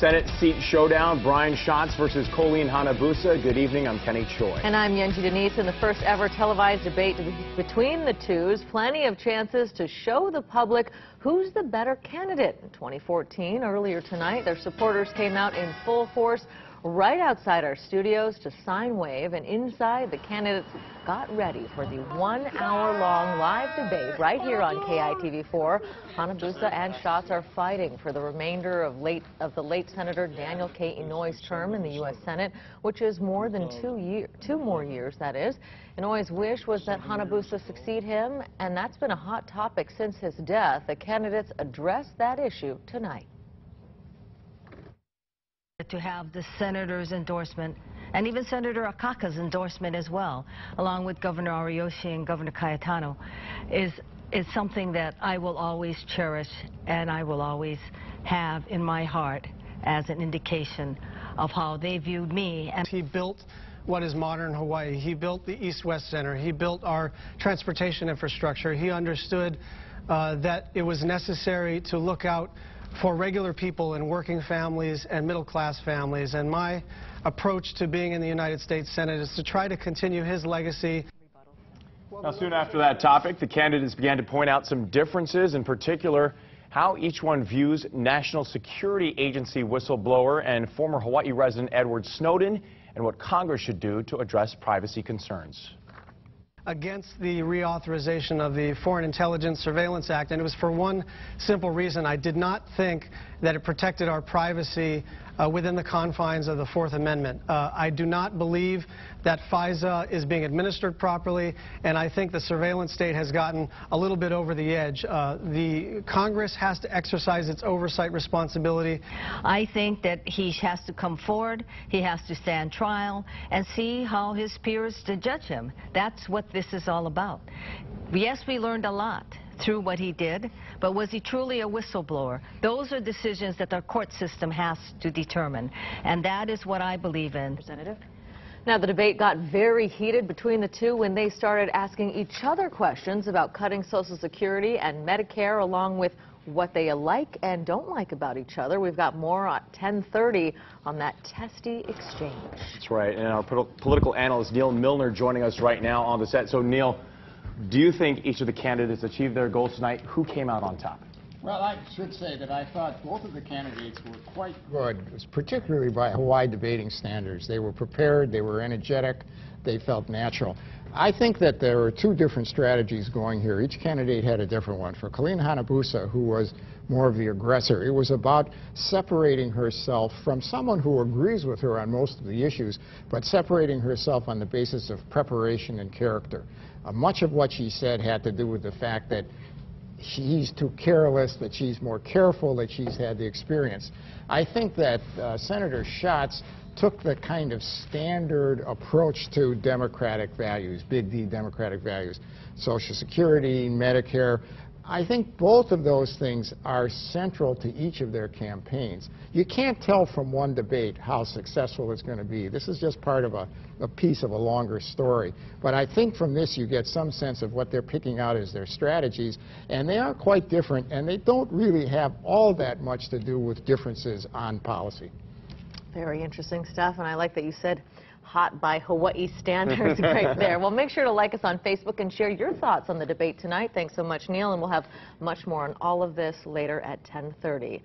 Senate seat showdown. Brian Schatz versus Colleen Hanabusa. Good evening. I'm Kenny Choi. And I'm Yenji Denise. In the first ever televised debate between the twos, plenty of chances to show the public who's the better candidate. In 2014, earlier tonight, their supporters came out in full force right outside our studios to sign wave, and inside the candidates got ready for the 1 hour-long live debate right here on KITV4. Hanabusa and Schatz are fighting for the remainder of the late Senator Daniel K. Inouye's term in the U.S. Senate, which is more than 2 more years, that is. Inouye's wish was that Hanabusa succeed him, and that's been a hot topic since his death. The candidates address that issue tonight. To have the senator's endorsement, and even Senator Akaka's endorsement as well, along with Governor Ariyoshi and Governor Cayetano, is something that I will always cherish and I will always have in my heart as an indication of how they viewed me. And he built what is modern Hawaii. He built the East-West Center. He built our transportation infrastructure. He understood that it was necessary to look out for regular people and working families and middle-class families. And my approach to being in the United States Senate is to try to continue his legacy. Now, soon after that topic, the candidates began to point out some differences, in particular how each one views National Security Agency whistleblower and former Hawaii resident Edward Snowden, and what Congress should do to address privacy concerns. Against the reauthorization of the Foreign Intelligence Surveillance Act, and it was for one simple reason. I did not think that it protected our privacy within the confines of the Fourth Amendment. I do not believe that FISA is being administered properly, and I think the surveillance state has gotten a little bit over the edge. The Congress has to exercise its oversight responsibility. I think that he has to come forward, he has to stand trial, and see how his peers to judge him. That's what this is all about. Yes, we learned a lot through what he did, but was he truly a whistleblower? Those are decisions that our court system has to determine, and that is what I believe in. Representative? Now, the debate got very heated between the two when they started asking each other questions about cutting Social Security and Medicare, along with what they like and don't like about each other. We've got more at 10:30 on that testy exchange. That's right, and our political analyst Neil Milner joining us right now on the set. So, Neil, do you think each of the candidates achieved their goals tonight? Who came out on top? Well, I should say that I thought both of the candidates were quite good, particularly by Hawaii debating standards. They were prepared, they were energetic, they felt natural. I think that there are two different strategies going here. Each candidate had a different one. For Colleen Hanabusa, who was more of the aggressor, it was about separating herself from someone who agrees with her on most of the issues, but separating herself on the basis of preparation and character. Much of what she said had to do with the fact that she's too careless, that she's more careful, that she's had the experience. I think that Senator Schatz took the kind of standard approach to democratic values, big D democratic values, Social Security, Medicare. I think both of those things are central to each of their campaigns. You can't tell from one debate how successful it's going to be. This is just part of a piece of a longer story. But I think from this you get some sense of what they're picking out as their strategies, and they are quite different, and they don't really have all that much to do with differences on policy. Very interesting stuff, and I like that you said hot by Hawaii standards right there. Well, make sure to like us on Facebook and share your thoughts on the debate tonight. Thanks so much, Neil, and we'll have much more on all of this later at 10:30.